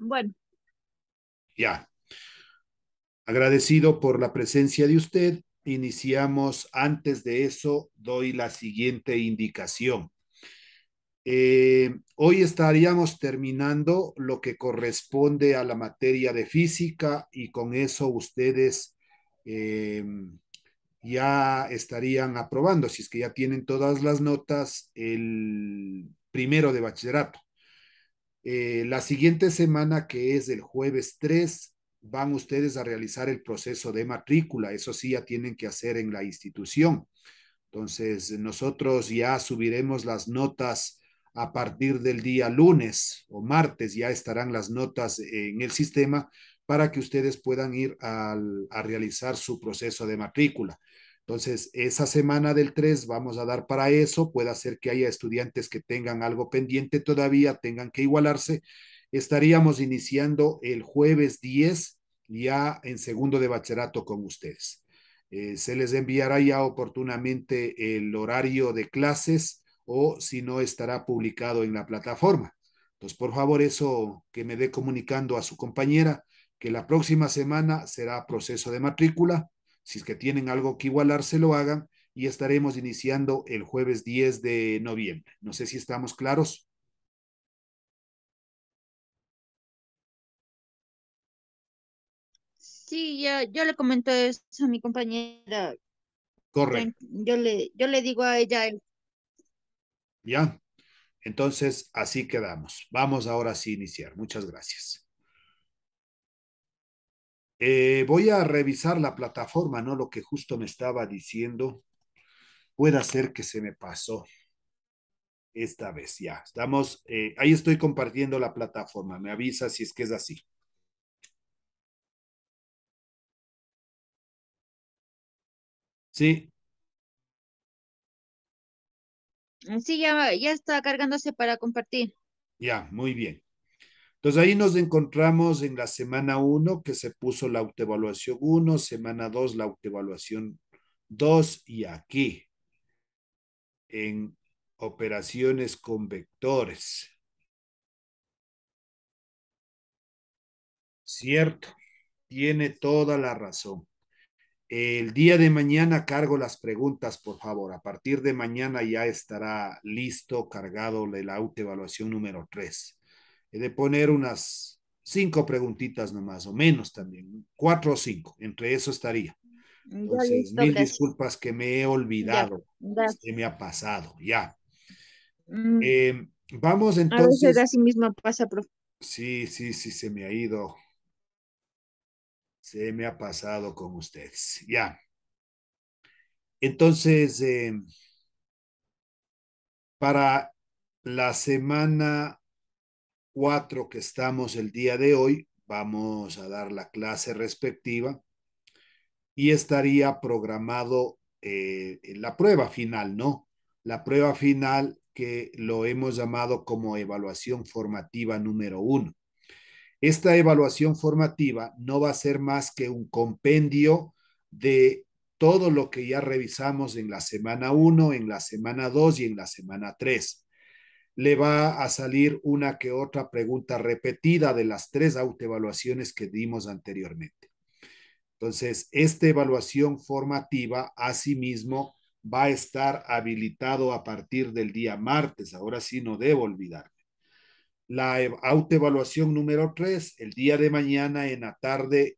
Bueno, Ya, agradecido por la presencia de usted. Iniciamos. Antes de eso, doy la siguiente indicación. Hoy estaríamos terminando lo que corresponde a la materia de física y con eso ustedes eh, ya estarían aprobando, si es que ya tienen todas las notas, el primero de bachillerato. La siguiente semana, que es el jueves 3, van ustedes a realizar el proceso de matrícula. Eso sí, ya tienen que hacer en la institución. Entonces, nosotros ya subiremos las notas a partir del día lunes o martes, ya estarán las notas en el sistema para que ustedes puedan ir a realizar su proceso de matrícula. Entonces, esa semana del 3 vamos a dar para eso. Puede ser que haya estudiantes que tengan algo pendiente todavía, tengan que igualarse. Estaríamos iniciando el jueves 10 ya en segundo de bachillerato con ustedes. Se les enviará ya oportunamente el horario de clases o si no estará publicado en la plataforma. Entonces, por favor, eso que me dé comunicando a su compañera que la próxima semana será proceso de matrícula. Si es que tienen algo que igualar, se lo hagan y estaremos iniciando el jueves 10 de noviembre. No sé si estamos claros. sí, yo le comenté eso a mi compañera. Correcto. Yo le digo a ella, ¿Ya? Entonces, así quedamos. Vamos ahora sí a iniciar. Muchas gracias. Voy a revisar la plataforma, ¿no? Lo que justo me estaba diciendo. Puede ser que se me pasó esta vez. Ya, estamos, ahí estoy compartiendo la plataforma. Me avisa si es que es así. Sí, sí, ya está cargándose para compartir. ya, muy bien. Entonces ahí nos encontramos en la semana uno que se puso la autoevaluación uno, semana 2 la autoevaluación 2 y aquí en operaciones con vectores. Cierto, tiene toda la razón. El día de mañana cargo las preguntas, por favor. A partir de mañana ya estará listo, cargado la autoevaluación número 3. He de poner unas 5 preguntitas nomás, o menos también, 4 o 5, entre eso estaría. Ya Entonces, listo, mil gracias. disculpas que me he Ya, olvidado, ya. se me ha pasado, ya. Mm, Vamos a veces entonces, así mismo pasa, profe. sí, sí, sí, se me ha ido, se me ha pasado con ustedes, ya. Entonces, para la semana 4 que estamos el día de hoy, vamos a dar la clase respectiva y estaría programado la prueba final, ¿no? La prueba final que lo hemos llamado como evaluación formativa número 1. Esta evaluación formativa no va a ser más que un compendio de todo lo que ya revisamos en la semana 1, en la semana 2 y en la semana 3. Le va a salir una que otra pregunta repetida de las 3 autoevaluaciones que dimos anteriormente. Entonces, esta evaluación formativa, asimismo, va a estar habilitado a partir del día martes. Ahora sí, no debo olvidar. La autoevaluación número 3, el día de mañana en la tarde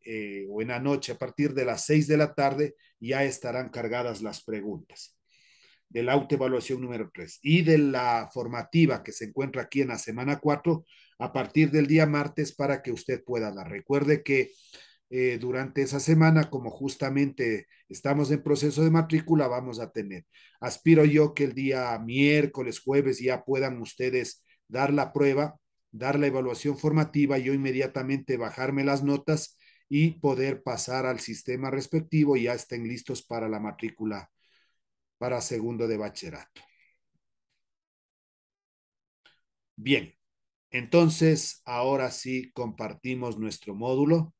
o en la noche, a partir de las 6 de la tarde, ya estarán cargadas las preguntas de la autoevaluación número 3 y de la formativa que se encuentra aquí en la semana 4 a partir del día martes para que usted pueda dar. Recuerde que durante esa semana, como justamente estamos en proceso de matrícula, vamos a tener. Aspiro yo que el día miércoles, jueves ya puedan ustedes dar la prueba, dar la evaluación formativa, yo inmediatamente bajarme las notas y poder pasar al sistema respectivo y ya estén listos para la matrícula para segundo de bachillerato. Bien, entonces ahora sí compartimos nuestro módulo.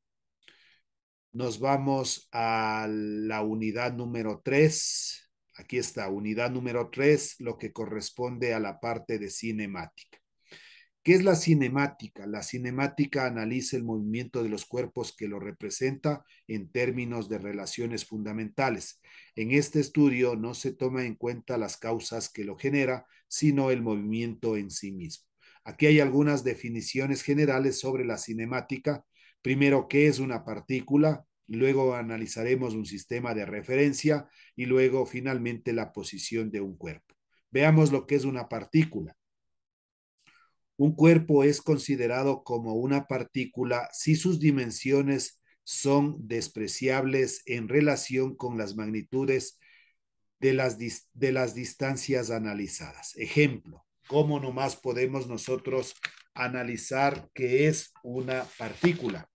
Nos vamos a la unidad número 3. Aquí está, unidad número 3, lo que corresponde a la parte de cinemática. ¿Qué es la cinemática? La cinemática analiza el movimiento de los cuerpos que lo representa en términos de relaciones fundamentales. En este estudio no se toma en cuenta las causas que lo genera, sino el movimiento en sí mismo. Aquí hay algunas definiciones generales sobre la cinemática. Primero, ¿qué es una partícula? Luego analizaremos un sistema de referencia y luego finalmente la posición de un cuerpo. Veamos lo que es una partícula. Un cuerpo es considerado como una partícula si sus dimensiones son despreciables en relación con las magnitudes de las distancias analizadas. Ejemplo, ¿cómo nomás podemos nosotros analizar qué es una partícula?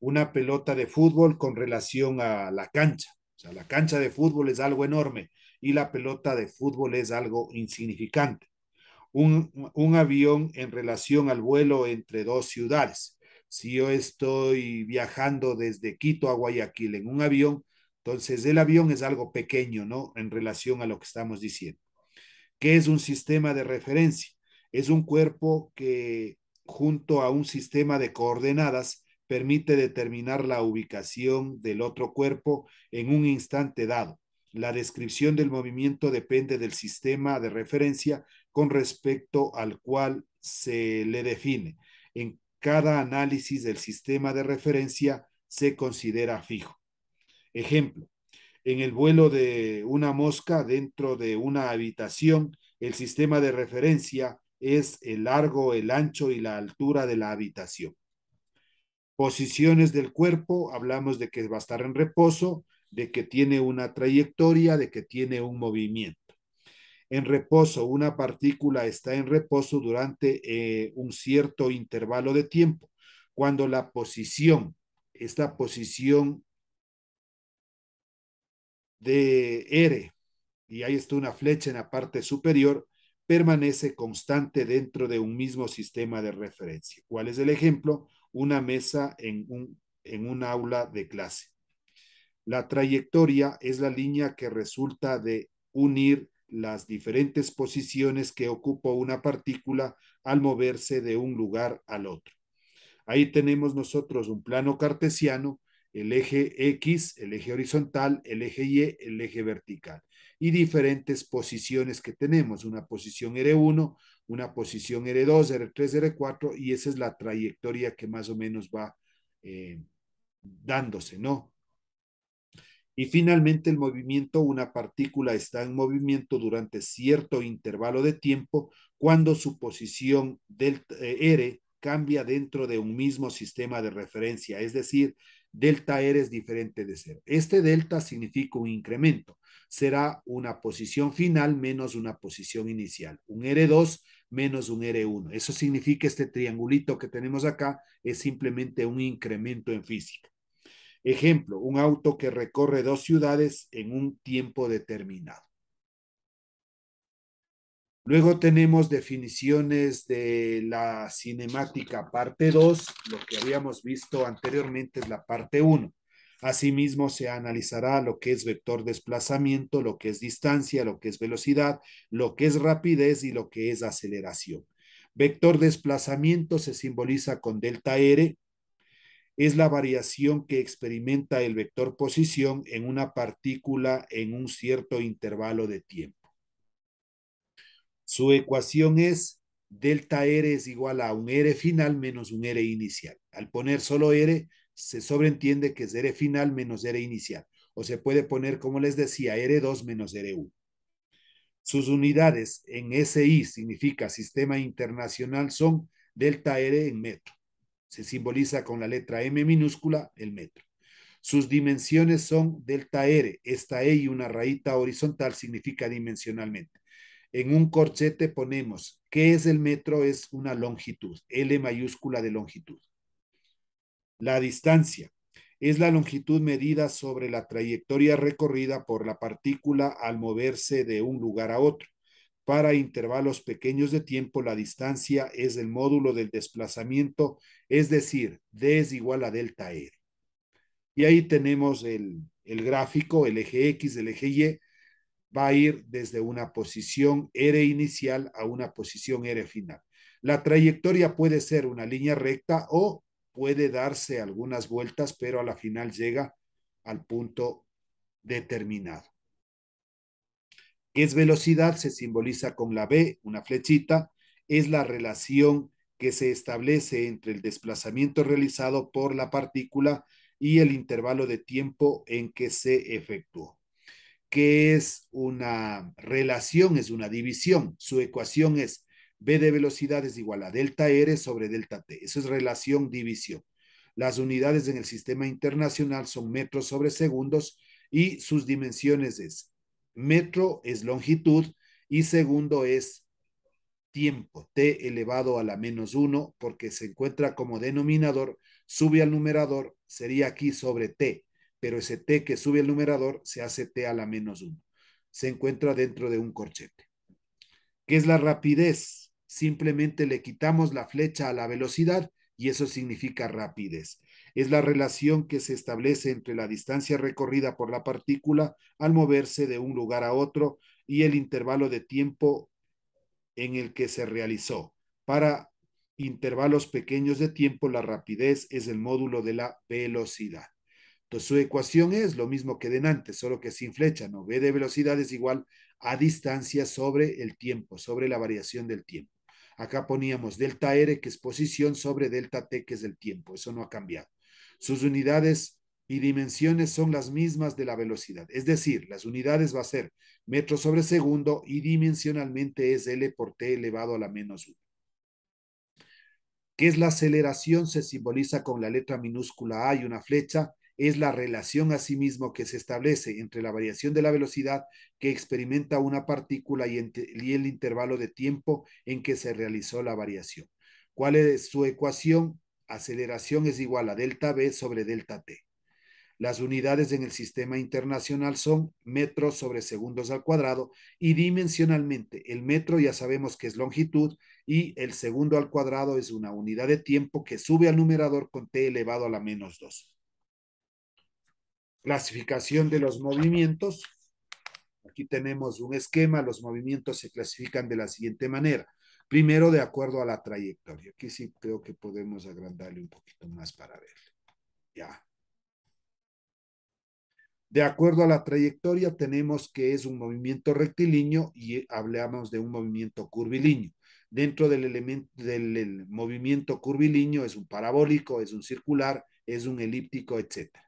Una pelota de fútbol con relación a la cancha. O sea, la cancha de fútbol es algo enorme y la pelota de fútbol es algo insignificante. Un avión en relación al vuelo entre dos ciudades. Si yo estoy viajando desde Quito a Guayaquil en un avión, entonces el avión es algo pequeño, ¿no? En relación a lo que estamos diciendo. ¿Qué es un sistema de referencia? Es un cuerpo que junto a un sistema de coordenadas permite determinar la ubicación del otro cuerpo en un instante dado. La descripción del movimiento depende del sistema de referencia con respecto al cual se le define. En cada análisis del sistema de referencia se considera fijo. Ejemplo, en el vuelo de una mosca dentro de una habitación, el sistema de referencia es el largo, el ancho y la altura de la habitación. Posiciones del cuerpo, hablamos de que va a estar en reposo, de que tiene una trayectoria, de que tiene un movimiento. En reposo, una partícula está en reposo durante un cierto intervalo de tiempo. Cuando la posición, esta posición de R, y ahí está una flecha en la parte superior, permanece constante dentro de un mismo sistema de referencia. ¿Cuál es el ejemplo? Una mesa en un aula de clase. La trayectoria es la línea que resulta de unir las diferentes posiciones que ocupa una partícula al moverse de un lugar al otro. Ahí tenemos nosotros un plano cartesiano, el eje X, el eje horizontal, el eje Y, el eje vertical. Y diferentes posiciones que tenemos, una posición R1, una posición R2, R3, R4, y esa es la trayectoria que más o menos va dándose, ¿no? Y finalmente el movimiento, una partícula está en movimiento durante cierto intervalo de tiempo cuando su posición delta, R cambia dentro de un mismo sistema de referencia, es decir, delta R es diferente de cero. Este delta significa un incremento, será una posición final menos una posición inicial, un R2 menos un R1. Eso significa este triangulito que tenemos acá es simplemente un incremento en física. Ejemplo, un auto que recorre dos ciudades en un tiempo determinado. Luego tenemos definiciones de la cinemática parte 2. Lo que habíamos visto anteriormente es la parte 1. Asimismo, se analizará lo que es vector desplazamiento, lo que es distancia, lo que es velocidad, lo que es rapidez y lo que es aceleración. Vector desplazamiento se simboliza con delta R, es la variación que experimenta el vector posición en una partícula en un cierto intervalo de tiempo. Su ecuación es delta R es igual a un R final menos un R inicial. Al poner solo R, se sobreentiende que es R final menos R inicial. O se puede poner, como les decía, R2 menos R1. Sus unidades en SI, significa Sistema Internacional, son delta R en metro. Se simboliza con la letra M minúscula, el metro. Sus dimensiones son delta R. Esta E y una rayita horizontal significa dimensionalmente. En un corchete ponemos, ¿qué es el metro? Es una longitud, L mayúscula de longitud. La distancia es la longitud medida sobre la trayectoria recorrida por la partícula al moverse de un lugar a otro. Para intervalos pequeños de tiempo, la distancia es el módulo del desplazamiento, es decir, D es igual a delta R. Y ahí tenemos el gráfico, el eje X, el eje Y, va a ir desde una posición R inicial a una posición R final. La trayectoria puede ser una línea recta o puede darse algunas vueltas, pero a la final llega al punto determinado. ¿Qué es velocidad? Se simboliza con la B, una flechita, es la relación que se establece entre el desplazamiento realizado por la partícula y el intervalo de tiempo en que se efectuó. ¿Qué es una relación? Es una división. Su ecuación es B de velocidad es igual a delta R sobre delta T. Eso es relación división. Las unidades en el sistema internacional son metros sobre segundos y sus dimensiones es metro es longitud y segundo es tiempo, t elevado a la menos 1, porque se encuentra como denominador, sube al numerador, sería aquí sobre t, pero ese t que sube al numerador se hace t a la menos 1. Se encuentra dentro de un corchete. ¿Qué es la rapidez? Simplemente le quitamos la flecha a la velocidad y eso significa rapidez. Es la relación que se establece entre la distancia recorrida por la partícula al moverse de un lugar a otro y el intervalo de tiempo en el que se realizó. Para intervalos pequeños de tiempo, la rapidez es el módulo de la velocidad. Entonces, su ecuación es lo mismo que de antes, solo que sin flecha, ¿no? V de velocidad es igual a distancia sobre el tiempo, sobre la variación del tiempo. Acá poníamos delta R, que es posición, sobre delta T, que es el tiempo. Eso no ha cambiado. Sus unidades y dimensiones son las mismas de la velocidad. Es decir, las unidades va a ser metros sobre segundo y dimensionalmente es L por T elevado a la menos 1. ¿Qué es la aceleración? Se simboliza con la letra minúscula A y una flecha. Es la relación asimismo que se establece entre la variación de la velocidad que experimenta una partícula y el intervalo de tiempo en que se realizó la variación. ¿Cuál es su ecuación? Aceleración es igual a delta V sobre delta T. Las unidades en el sistema internacional son metros sobre segundos al cuadrado y dimensionalmente el metro ya sabemos que es longitud y el segundo al cuadrado es una unidad de tiempo que sube al numerador con t elevado a la menos 2. Clasificación de los movimientos. Aquí tenemos un esquema. Los movimientos se clasifican de la siguiente manera. Primero, de acuerdo a la trayectoria. Aquí sí creo que podemos agrandarle un poquito más para ver. Ya. De acuerdo a la trayectoria, tenemos que es un movimiento rectilíneo y hablamos de un movimiento curvilíneo. Dentro del elemento del movimiento curvilíneo es un parabólico, es un circular, es un elíptico, etcétera.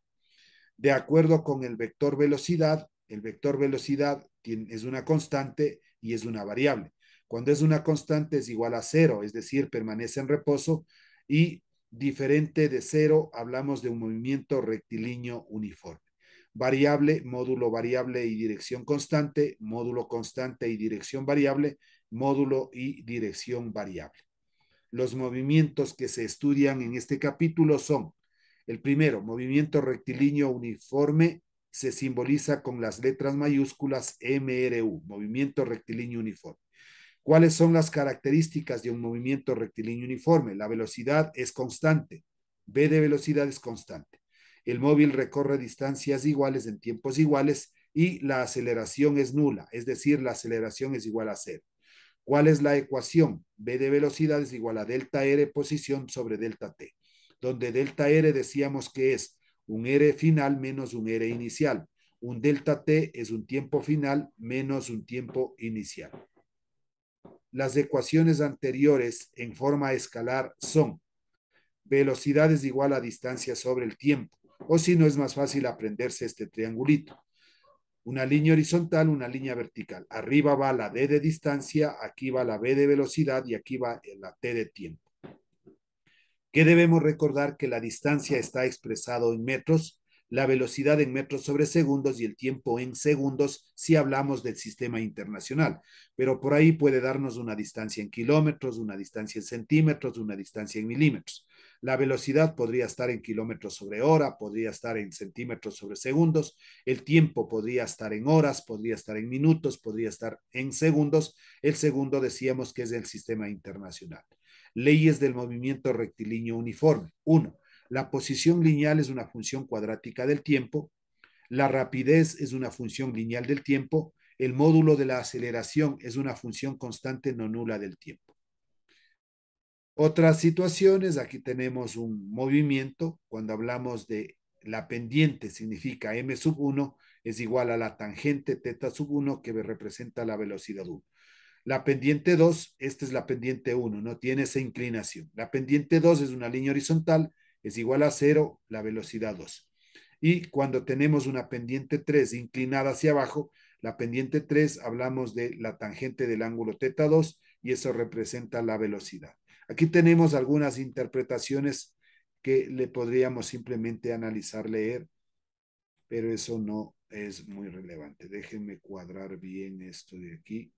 De acuerdo con el vector velocidad es una constante y es una variable. Cuando es una constante es igual a cero, es decir, permanece en reposo y diferente de cero, hablamos de un movimiento rectilíneo uniforme. Variable, módulo variable y dirección constante, módulo constante y dirección variable, módulo y dirección variable. Los movimientos que se estudian en este capítulo son: el primero, movimiento rectilíneo uniforme, se simboliza con las letras mayúsculas MRU, movimiento rectilíneo uniforme. ¿Cuáles son las características de un movimiento rectilíneo uniforme? La velocidad es constante. V de velocidad es constante. El móvil recorre distancias iguales en tiempos iguales y la aceleración es nula, es decir, la aceleración es igual a cero. ¿Cuál es la ecuación? V de velocidad es igual a delta R posición sobre delta T, donde delta R decíamos que es un R final menos un R inicial. Un delta T es un tiempo final menos un tiempo inicial. Las ecuaciones anteriores en forma escalar son velocidad es igual a distancia sobre el tiempo, o si no es más fácil aprenderse este triangulito. Una línea horizontal, una línea vertical. Arriba va la D de distancia, aquí va la V de velocidad y aquí va la T de tiempo. ¿Qué debemos recordar? Que la distancia está expresado en metros, la velocidad en metros sobre segundos y el tiempo en segundos si hablamos del sistema internacional. Pero por ahí puede darnos una distancia en kilómetros, una distancia en centímetros, una distancia en milímetros. La velocidad podría estar en kilómetros sobre hora, podría estar en centímetros sobre segundos, el tiempo podría estar en horas, podría estar en minutos, podría estar en segundos. El segundo decíamos que es el sistema internacional. Leyes del movimiento rectilíneo uniforme. 1. La posición lineal es una función cuadrática del tiempo. La rapidez es una función lineal del tiempo. El módulo de la aceleración es una función constante no nula del tiempo. Otras situaciones, aquí tenemos un movimiento, cuando hablamos de la pendiente, significa m sub 1 es igual a la tangente teta sub 1 que representa la velocidad 1. La pendiente 2, esta es la pendiente 1, no tiene esa inclinación. La pendiente 2 es una línea horizontal, es igual a 0, la velocidad 2. Y cuando tenemos una pendiente 3 inclinada hacia abajo, la pendiente 3 hablamos de la tangente del ángulo teta 2 y eso representa la velocidad. Aquí tenemos algunas interpretaciones que le podríamos simplemente analizar, leer, pero eso no es muy relevante. Déjenme cuadrar bien esto de aquí.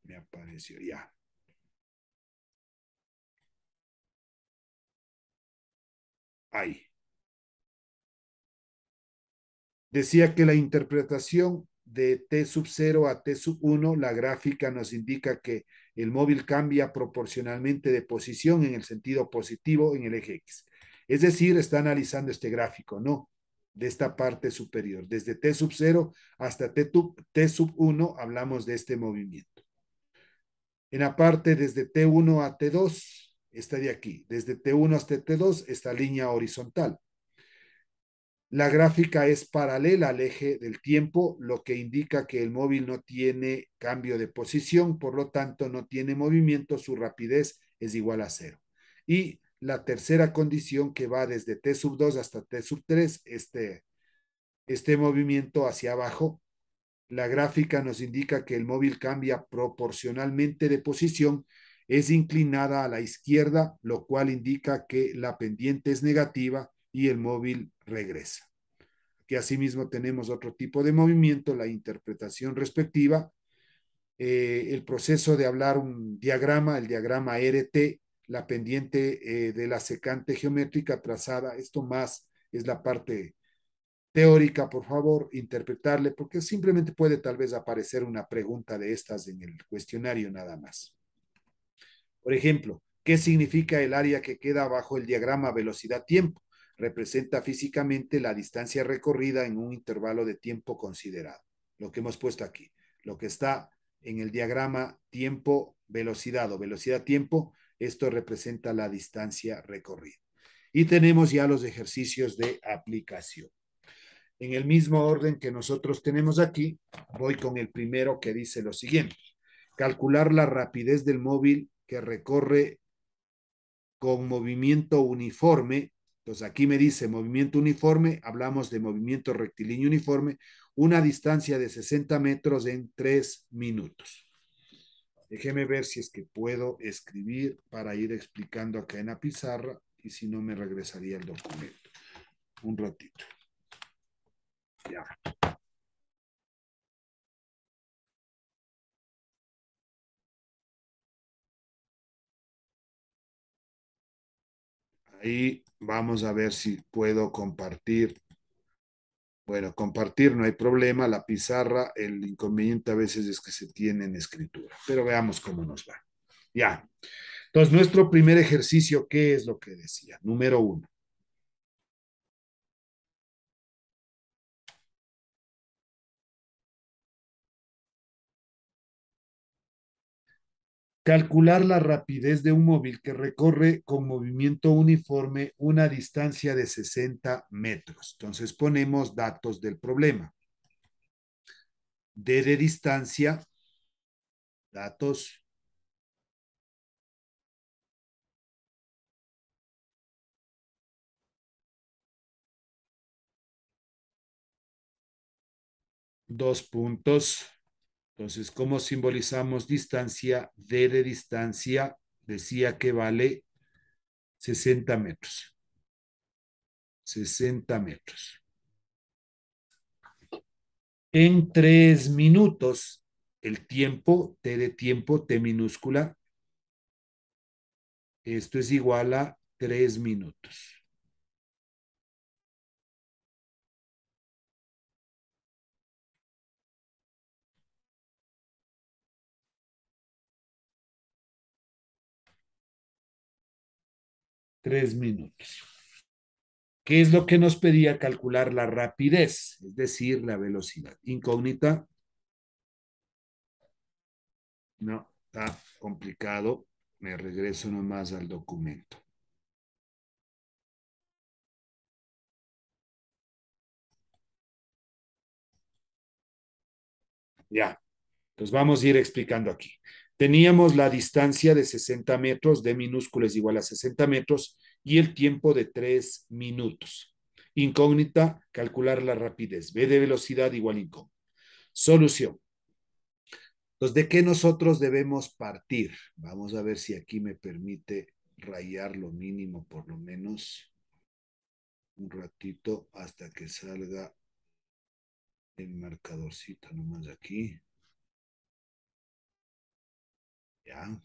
Me apareció ya. Ahí. Decía que la interpretación de T sub 0 a T sub 1, la gráfica nos indica que el móvil cambia proporcionalmente de posición en el sentido positivo en el eje X. Es decir, está analizando este gráfico, ¿no? De esta parte superior. Desde T sub 0 hasta T sub 1 hablamos de este movimiento. En la parte desde T1 a T2, está de aquí. Desde T1 hasta T2, esta línea horizontal. La gráfica es paralela al eje del tiempo, lo que indica que el móvil no tiene cambio de posición, por lo tanto no tiene movimiento, su rapidez es igual a 0. Y la tercera condición que va desde T sub 2 hasta T sub 3, este movimiento hacia abajo, la gráfica nos indica que el móvil cambia proporcionalmente de posición, es inclinada a la izquierda, lo cual indica que la pendiente es negativa y el móvil regresa. Que asimismo tenemos otro tipo de movimiento, la interpretación respectiva, el proceso de hablar un diagrama, el diagrama RT, la pendiente de la secante geométrica trazada, esto más es la parte teórica, por favor, interpretarle, porque simplemente puede tal vez aparecer una pregunta de estas en el cuestionario nada más. Por ejemplo, ¿qué significa el área que queda bajo el diagrama velocidad-tiempo? Representa físicamente la distancia recorrida en un intervalo de tiempo considerado. Lo que hemos puesto aquí. Lo que está en el diagrama tiempo-velocidad o velocidad-tiempo, esto representa la distancia recorrida. Y tenemos ya los ejercicios de aplicación. En el mismo orden que nosotros tenemos aquí, voy con el primero que dice lo siguiente. Calcular la rapidez del móvil que recorre con movimiento uniforme. Entonces aquí me dice movimiento uniforme, hablamos de movimiento rectilíneo uniforme, una distancia de 60 metros en 3 minutos. Déjeme ver si es que puedo escribir para ir explicando acá en la pizarra y si no me regresaría el documento. Un ratito. Ya. Ahí vamos a ver si puedo compartir. Bueno, compartir no hay problema. La pizarra, el inconveniente a veces es que se tiene en escritura, pero veamos cómo nos va. Ya. Entonces, nuestro primer ejercicio, ¿qué es lo que decía? Número uno. Calcular la rapidez de un móvil que recorre con movimiento uniforme una distancia de 60 metros. Entonces ponemos datos del problema. D de distancia, datos. Dos puntos. Entonces, ¿cómo simbolizamos distancia? D de distancia decía que vale 60 metros. 60 metros. En 3 minutos, el tiempo, T de tiempo, T minúscula, esto es igual a 3 minutos. 3 minutos. ¿Qué es lo que nos pedía calcular la rapidez? Es decir, la velocidad. Incógnita. No, está complicado. Me regreso nomás al documento. Ya, entonces vamos a ir explicando aquí. Teníamos la distancia de 60 metros, d minúscula es igual a 60 metros, y el tiempo de 3 minutos. Incógnita, calcular la rapidez. V de velocidad igual incógnita. Solución. Entonces, ¿de qué nosotros debemos partir? Vamos a ver si aquí me permite rayar lo mínimo, por lo menos un ratito, hasta que salga el marcadorcito nomás aquí. Ya.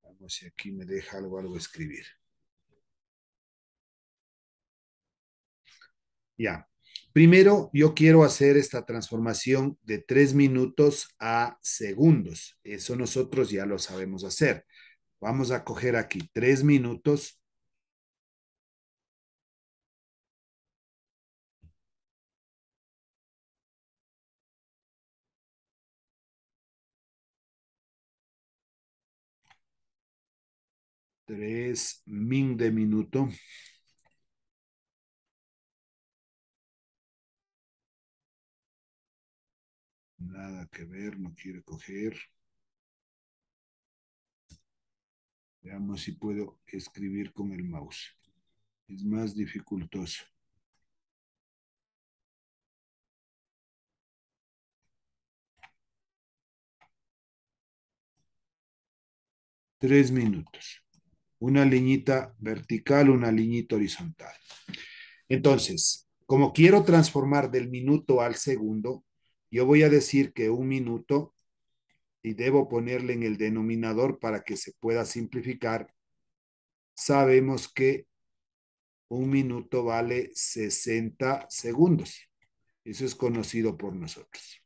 Vamos si aquí me deja algo escribir. Ya. Primero, yo quiero hacer esta transformación de 3 minutos a segundos. Eso nosotros ya lo sabemos hacer. Vamos a coger aquí 3 minutos. 3 min de minuto. Nada que ver, no quiere coger. Veamos si puedo escribir con el mouse. Es más dificultoso. 3 minutos. Una liñita vertical, una liñita horizontal. Entonces, como quiero transformar del minuto al segundo, yo voy a decir que un minuto, y debo ponerle en el denominador para que se pueda simplificar, sabemos que un minuto vale 60 segundos. Eso es conocido por nosotros.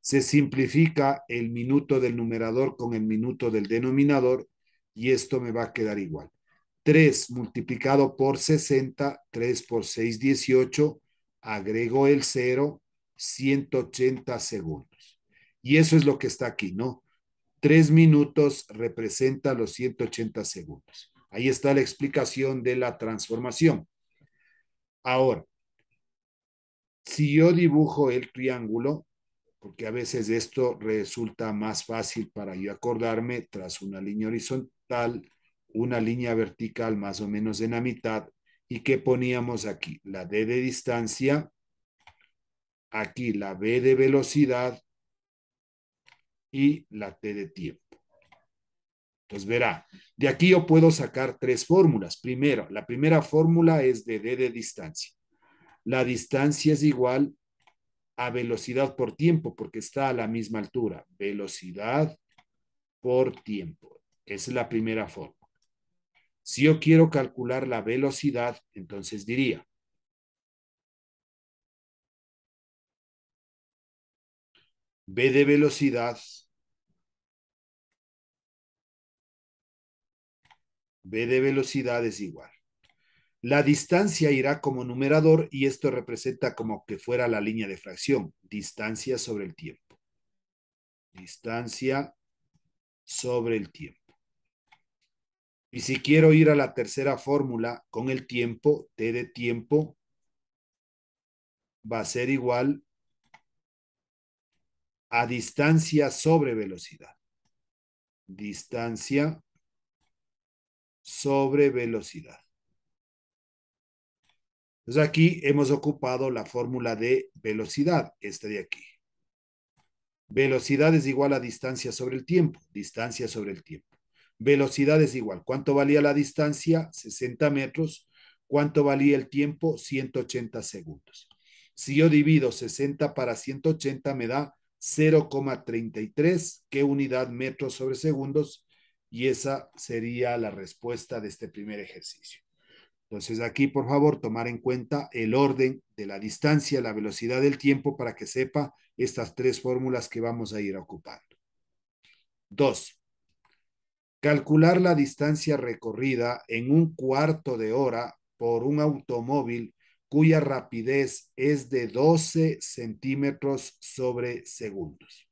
Se simplifica el minuto del numerador con el minuto del denominador y esto me va a quedar igual. 3 multiplicado por 60, 3 por 6, 18, agrego el 0, 180 segundos. Y eso es lo que está aquí, ¿no? 3 minutos representa los 180 segundos. Ahí está la explicación de la transformación. Ahora, si yo dibujo el triángulo, porque a veces esto resulta más fácil para yo acordarme tras una línea horizontal, una línea vertical más o menos en la mitad, y que poníamos aquí la D de distancia, aquí la B de velocidad y la T de tiempo. Entonces verá, de aquí yo puedo sacar tres fórmulas. Primero, la primera fórmula es de D de distancia. La distancia es igual a velocidad por tiempo, porque está a la misma altura. Velocidad por tiempo. Esa es la primera forma. Si yo quiero calcular la velocidad, entonces diría B de velocidad, B de velocidad es igual. La distancia irá como numerador y esto representa como que fuera la línea de fracción, distancia sobre el tiempo. Distancia sobre el tiempo. Y si quiero ir a la tercera fórmula con el tiempo, T de tiempo va a ser igual a distancia sobre velocidad. Distancia sobre velocidad. Entonces aquí hemos ocupado la fórmula de velocidad, esta de aquí. Velocidad es igual a distancia sobre el tiempo, distancia sobre el tiempo. Velocidad es igual. ¿Cuánto valía la distancia? 60 metros. ¿Cuánto valía el tiempo? 180 segundos. Si yo divido 60 para 180 me da 0,33, ¿qué unidad metros sobre segundos? Y esa sería la respuesta de este primer ejercicio. Entonces aquí, por favor, tomar en cuenta el orden de la distancia, la velocidad del tiempo para que sepa estas tres fórmulas que vamos a ir ocupando. Dos, calcular la distancia recorrida en un cuarto de hora por un automóvil cuya rapidez es de 12 centímetros sobre segundos.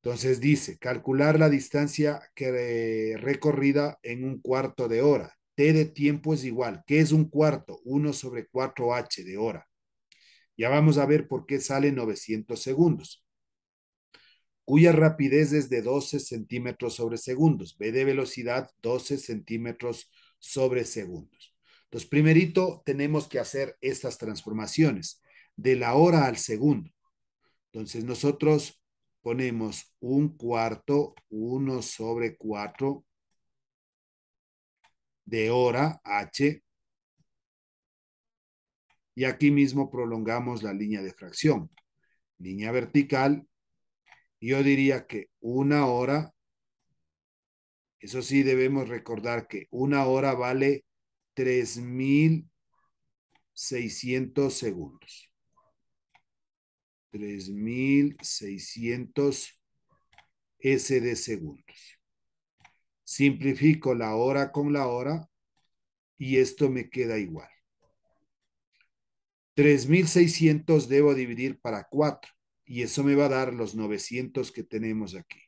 Entonces dice, calcular la distancia recorrida en un cuarto de hora. T de tiempo es igual. ¿Qué es un cuarto? 1 sobre 4h de hora. Ya vamos a ver por qué sale 900 segundos. Cuya rapidez es de 12 centímetros sobre segundos. V de velocidad, 12 centímetros sobre segundos. Entonces, primerito tenemos que hacer estas transformaciones de la hora al segundo. Entonces, nosotros ponemos un cuarto, 1 sobre 4 de hora, h, y aquí mismo prolongamos la línea de fracción. Línea vertical, yo diría que una hora. Eso sí, debemos recordar que una hora vale 3.600 segundos. 3.600 S de segundos. Simplifico la hora con la hora y esto me queda igual. 3.600 debo dividir para 4 y eso me va a dar los 900 que tenemos aquí.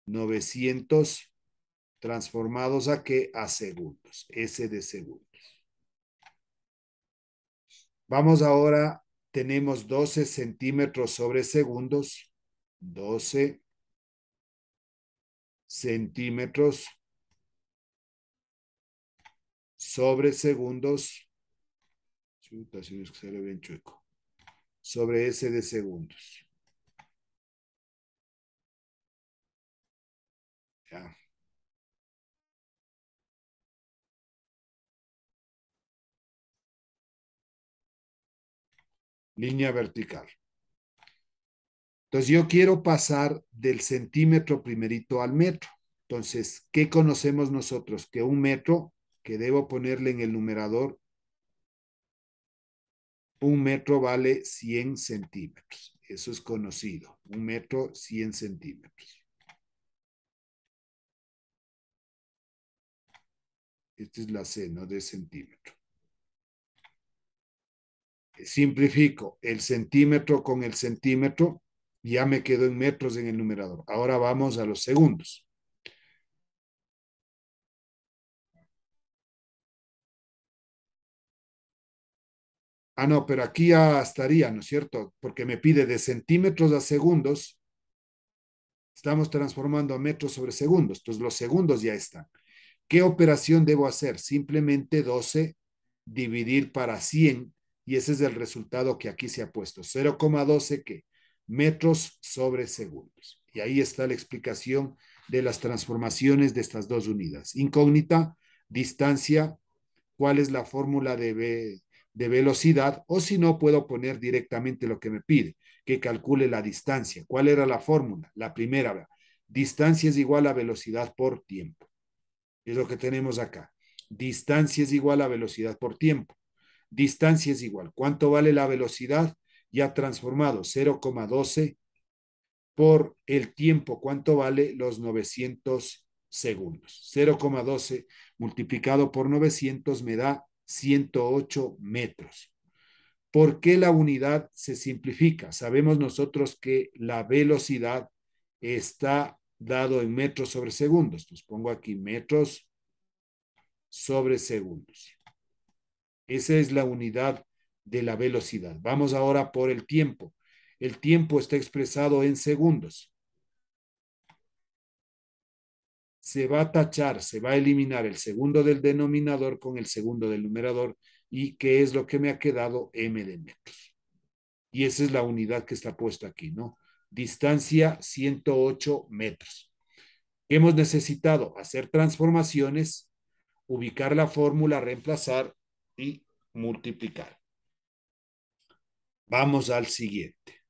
900 transformados a qué? A segundos. S de segundos. Vamos ahora, tenemos 12 centímetros sobre segundos. 12 centímetros sobre segundos. Chuta, si es que sale bien chueco. Sobre S de segundos. Ya. Línea vertical. Entonces yo quiero pasar del centímetro primerito al metro. Entonces, ¿qué conocemos nosotros? Que un metro, que debo ponerle en el numerador, un metro vale 100 centímetros. Eso es conocido. Un metro, 100 centímetros. Esta es la C, ¿no? De centímetro. Simplifico el centímetro con el centímetro. Ya me quedo en metros en el numerador. Ahora vamos a los segundos. Ah, no, pero aquí ya estaría, ¿no es cierto? Porque me pide de centímetros a segundos. Estamos transformando a metros sobre segundos. Entonces los segundos ya están. ¿Qué operación debo hacer? Simplemente 12 dividir para 100 y ese es el resultado que aquí se ha puesto. 0,12 ¿qué? Metros sobre segundos. Y ahí está la explicación de las transformaciones de estas dos unidades. Incógnita, distancia, cuál es la fórmula de velocidad, o si no, puedo poner directamente lo que me pide, que calcule la distancia. ¿Cuál era la fórmula? La primera, distancia es igual a velocidad por tiempo. Es lo que tenemos acá. Distancia es igual a velocidad por tiempo. Distancia es igual. ¿Cuánto vale la velocidad? Ya transformado, 0,12 por el tiempo. ¿Cuánto vale los 900 segundos? 0,12 multiplicado por 900 me da 108 metros. ¿Por qué la unidad se simplifica? Sabemos nosotros que la velocidad está dado en metros sobre segundos. Entonces pongo aquí metros sobre segundos. Esa es la unidad de la velocidad. Vamos ahora por el tiempo. El tiempo está expresado en segundos. Se va a tachar, se va a eliminar el segundo del denominador con el segundo del numerador. ¿Y qué es lo que me ha quedado? M de metros. Y esa es la unidad que está puesta aquí, ¿no? Distancia 108 metros. Hemos necesitado hacer transformaciones, ubicar la fórmula, reemplazar y multiplicar. Vamos al siguiente.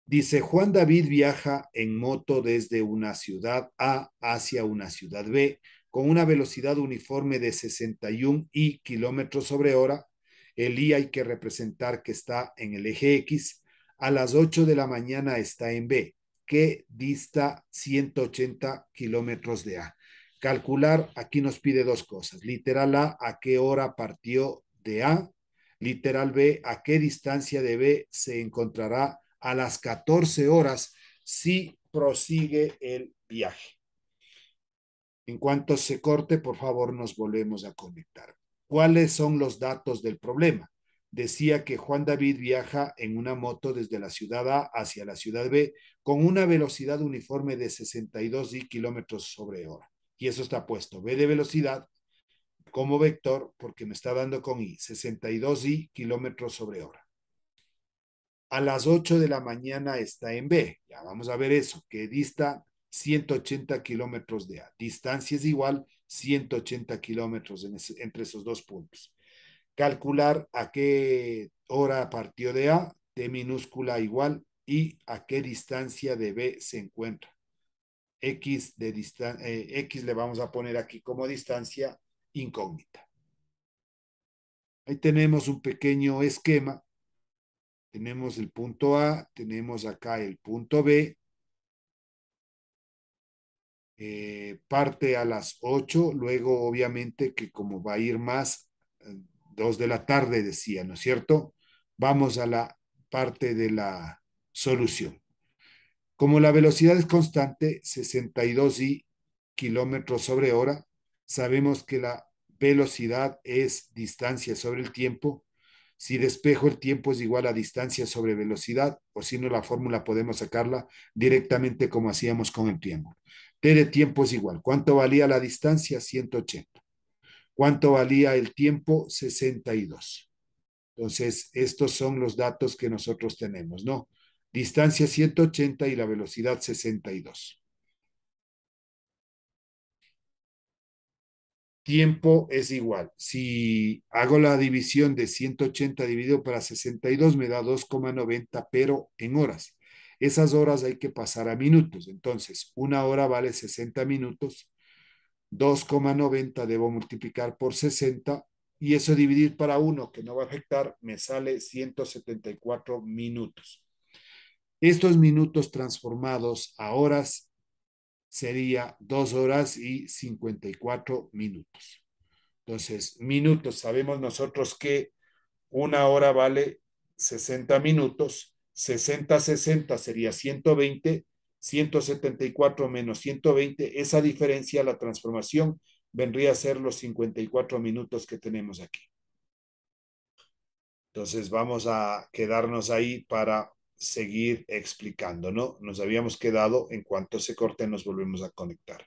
Dice, Juan David viaja en moto desde una ciudad A hacia una ciudad B con una velocidad uniforme de 61 kilómetros sobre hora. El I hay que representar que está en el eje X. A las 8 de la mañana está en B, que dista 180 kilómetros de A. Calcular, aquí nos pide dos cosas. Literal A qué hora partió de A. Literal B, ¿a qué distancia de B se encontrará a las 14 horas si prosigue el viaje? En cuanto se corte, por favor, nos volvemos a conectar. ¿Cuáles son los datos del problema? Decía que Juan David viaja en una moto desde la ciudad A hacia la ciudad B con una velocidad uniforme de 62 kilómetros sobre hora. Y eso está puesto. B de velocidad como vector, porque me está dando con I, 62 kilómetros sobre hora. A las 8 de la mañana está en B. Ya vamos a ver eso, que dista 180 kilómetros de A. Distancia es igual 180 kilómetros entre esos dos puntos. Calcular a qué hora partió de A, T minúscula igual, y a qué distancia de B se encuentra. X le vamos a poner aquí como distancia incógnita. Ahí tenemos un pequeño esquema. Tenemos el punto A, tenemos acá el punto B, parte a las 8, luego obviamente que como va a ir más, 2 de la tarde decía, ¿no es cierto? Vamos a la parte de la solución. Como la velocidad es constante, 62 kilómetros sobre hora, sabemos que la velocidad es distancia sobre el tiempo. Si despejo el tiempo es igual a distancia sobre velocidad, o si no, la fórmula podemos sacarla directamente como hacíamos con el triángulo. T de tiempo es igual. ¿Cuánto valía la distancia? 180. ¿Cuánto valía el tiempo? 62. Entonces, estos son los datos que nosotros tenemos, ¿no? Distancia 180 y la velocidad 62. Tiempo es igual. Si hago la división de 180 dividido para 62, me da 2,90, pero en horas. Esas horas hay que pasar a minutos. Entonces, una hora vale 60 minutos. 2,90 debo multiplicar por 60 y eso dividir para uno, que no va a afectar, me sale 174 minutos. Estos minutos transformados a horas sería 2 horas y 54 minutos. Entonces, minutos, sabemos nosotros que una hora vale 60 minutos, 60 sería 120, 174 menos 120, esa diferencia, la transformación, vendría a ser los 54 minutos que tenemos aquí. Entonces, vamos a quedarnos ahí para seguir explicando, ¿no? Nos habíamos quedado, en cuanto se corte, nos volvemos a conectar.